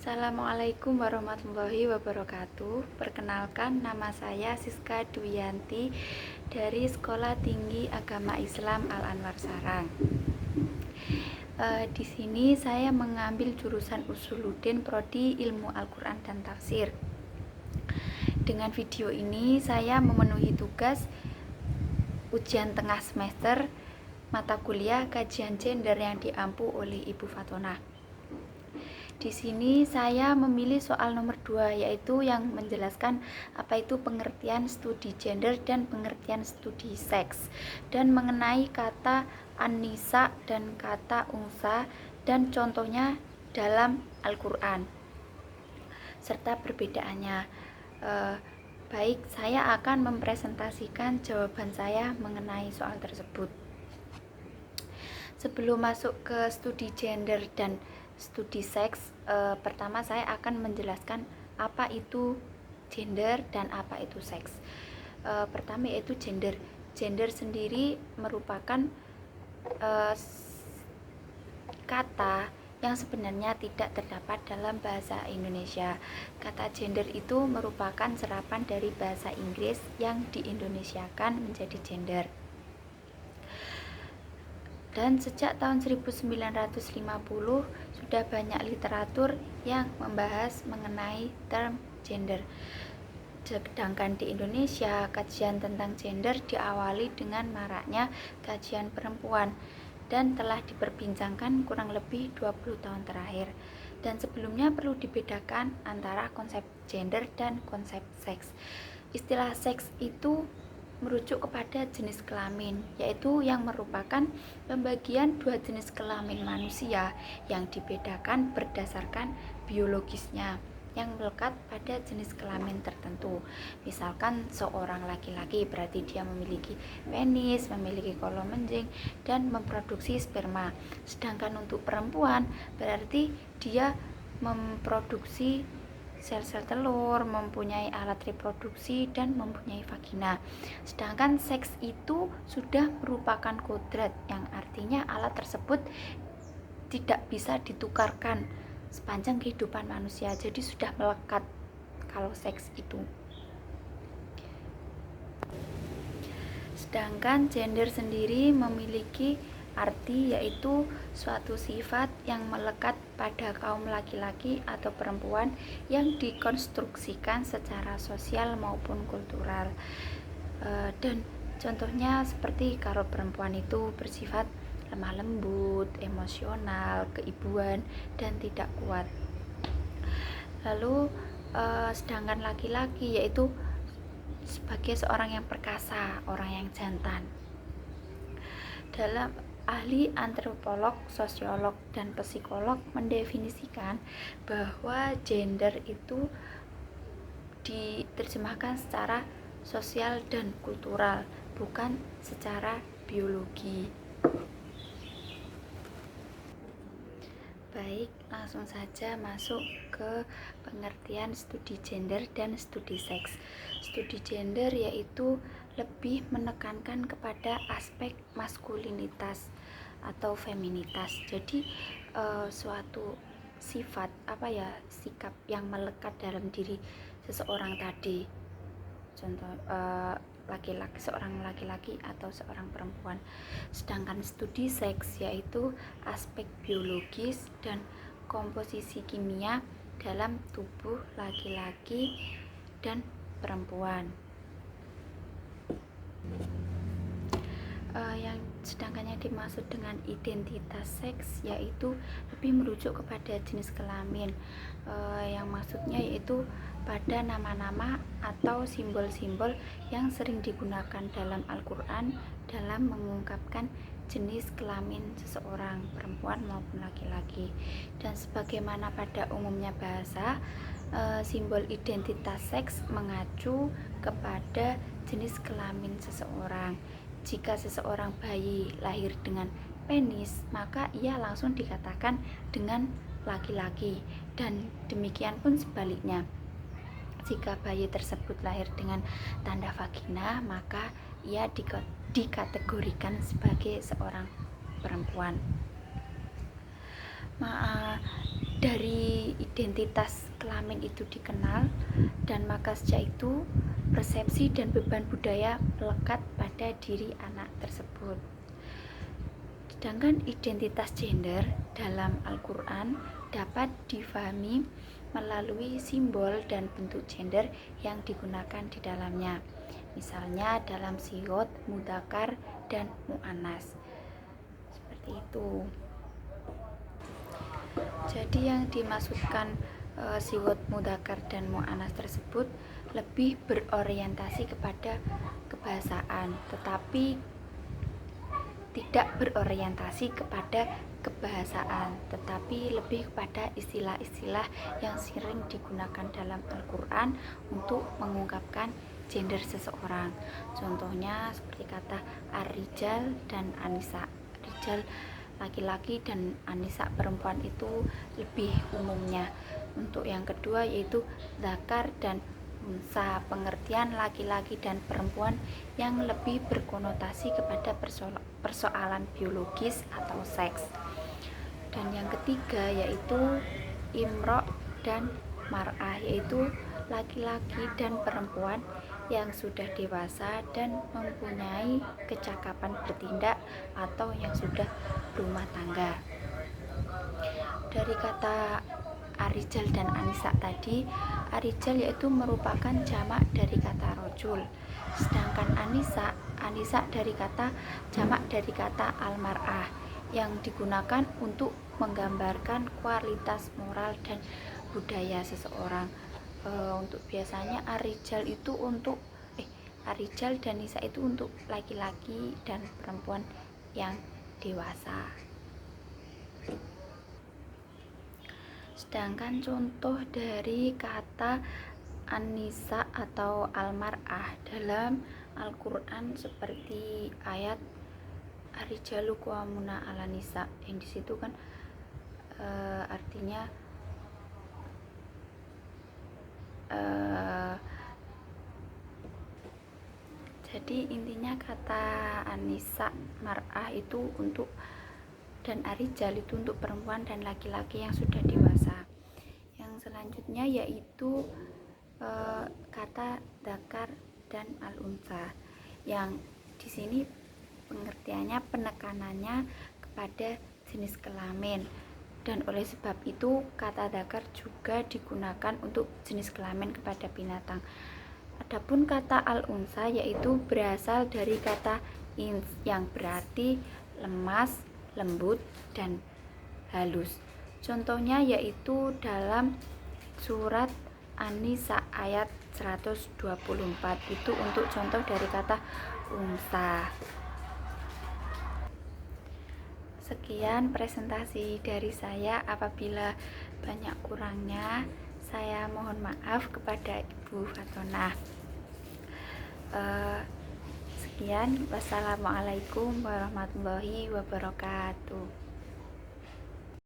Assalamualaikum warahmatullahi wabarakatuh. Perkenalkan, nama saya Siska Duyanti dari Sekolah Tinggi Agama Islam Al-Anwar Sarang. Di sini saya mengambil jurusan Usuluddin Prodi Ilmu Al-Quran dan Tafsir. Dengan video ini saya memenuhi tugas ujian tengah semester mata kuliah kajian gender yang diampu oleh Ibu Fatona. Di sini saya memilih soal nomor 2, yaitu yang menjelaskan apa itu pengertian studi gender dan pengertian studi seks, dan mengenai kata an-nisa dan kata unsa dan contohnya dalam Al-Quran serta perbedaannya. Baik, saya akan mempresentasikan jawaban saya mengenai soal tersebut. Sebelum masuk ke studi gender dan studi seks, pertama saya akan menjelaskan apa itu gender dan apa itu seks. Pertama yaitu gender. Gender sendiri merupakan kata yang sebenarnya tidak terdapat dalam bahasa Indonesia. Kata gender itu merupakan serapan dari bahasa Inggris yang diindonesiakan menjadi gender. Dan sejak tahun 1950 sudah banyak literatur yang membahas mengenai term gender. Sedangkan di Indonesia, kajian tentang gender diawali dengan maraknya kajian perempuan dan telah diperbincangkan kurang lebih 20 tahun terakhir. Dan sebelumnya perlu dibedakan antara konsep gender dan konsep seks. Istilah seks itu merujuk kepada jenis kelamin, yaitu yang merupakan pembagian dua jenis kelamin manusia yang dibedakan berdasarkan biologisnya yang melekat pada jenis kelamin tertentu. Misalkan seorang laki-laki berarti dia memiliki penis, memiliki kolom menjing dan memproduksi sperma. Sedangkan untuk perempuan berarti dia memproduksi sel-sel telur, mempunyai alat reproduksi dan mempunyai vagina. Sedangkan seks itu sudah merupakan kodrat, yang artinya alat tersebut tidak bisa ditukarkan sepanjang kehidupan manusia. Jadi sudah melekat kalau seks itu. Sedangkan gender sendiri memiliki arti yaitu suatu sifat yang melekat pada kaum laki-laki atau perempuan yang dikonstruksikan secara sosial maupun kultural. Dan contohnya seperti kalau perempuan itu bersifat lemah lembut, emosional, keibuan, dan tidak kuat. Lalu sedangkan laki-laki yaitu sebagai seorang yang perkasa, orang yang jantan. Dalam ahli antropolog, sosiolog, dan psikolog mendefinisikan bahwa gender itu diterjemahkan secara sosial dan kultural, bukan secara biologi. Baik, langsung saja masuk ke pengertian studi gender dan studi seks. Studi gender yaitu lebih menekankan kepada aspek maskulinitas atau feminitas. Jadi suatu sifat sikap yang melekat dalam diri seseorang tadi. Contoh seorang laki-laki atau seorang perempuan. Sedangkan studi seks yaitu aspek biologis dan komposisi kimia dalam tubuh laki-laki dan perempuan. Yang sedangkan yang dimaksud dengan identitas seks yaitu lebih merujuk kepada jenis kelamin, yang maksudnya yaitu pada nama-nama atau simbol-simbol yang sering digunakan dalam Al-Quran dalam mengungkapkan jenis kelamin seseorang, perempuan maupun laki-laki. Dan sebagaimana pada umumnya bahasa, simbol identitas seks mengacu kepada jenis kelamin seseorang. Jika seseorang bayi lahir dengan penis, maka ia langsung dikatakan dengan laki-laki, dan demikian pun sebaliknya. Jika bayi tersebut lahir dengan tanda vagina, maka ia dikategorikan sebagai seorang perempuan. Dari identitas kelamin itu dikenal, dan maka sejak itu persepsi dan beban budaya melekat pada diri anak tersebut. Sedangkan identitas gender dalam Al-Quran dapat difahami melalui simbol dan bentuk gender yang digunakan di dalamnya. Misalnya dalam sigot, mudzakkar, dan mu'annas. Seperti itu. Jadi yang dimaksudkan sigot, mudzakkar, dan mu'annas tersebut lebih berorientasi kepada kebahasaan, tetapi tidak berorientasi kepada kebahasaan, tetapi lebih kepada istilah-istilah yang sering digunakan dalam Al-Quran untuk mengungkapkan gender seseorang. Contohnya seperti kata ar-rijal dan an-nisa. Rijal laki-laki dan an-nisa perempuan itu lebih umumnya. Untuk yang kedua yaitu zakar dan unsa, pengertian laki-laki dan perempuan yang lebih berkonotasi kepada persoalan biologis atau seks. Dan yang ketiga yaitu imro dan mar'ah, yaitu laki-laki dan perempuan yang sudah dewasa dan mempunyai kecakapan bertindak atau yang sudah berumah tangga. Dari kata arijal dan anisa tadi, arijal yaitu merupakan jamak dari kata rojul, sedangkan anisa dari kata jamak dari kata almar'ah yang digunakan untuk menggambarkan kualitas moral dan budaya seseorang. Untuk biasanya arijal itu untuk arijal dan nisa itu untuk laki-laki dan perempuan yang dewasa. Sedangkan contoh dari kata an-nisa atau al-mar'ah dalam Al-Quran seperti ayat ar-rijalu qawwamuna 'alan nisa, yang disitu kan artinya jadi intinya kata an-nisa mar'ah itu untuk dan arijal itu untuk perempuan dan laki-laki yang sudah dewasa. Yang selanjutnya yaitu kata dzakar dan al-unsa, yang di sini pengertiannya penekanannya kepada jenis kelamin, dan oleh sebab itu kata dzakar juga digunakan untuk jenis kelamin kepada binatang. Adapun kata al-unsa yaitu berasal dari kata ins yang berarti lemas, lembut, dan halus. Contohnya yaitu dalam surat An-Nisa ayat 124, itu untuk contoh dari kata unsa. Sekian presentasi dari saya. Apabila banyak kurangnya, saya mohon maaf kepada Ibu Fatonah. Sekian, wassalamualaikum warahmatullahi wabarakatuh.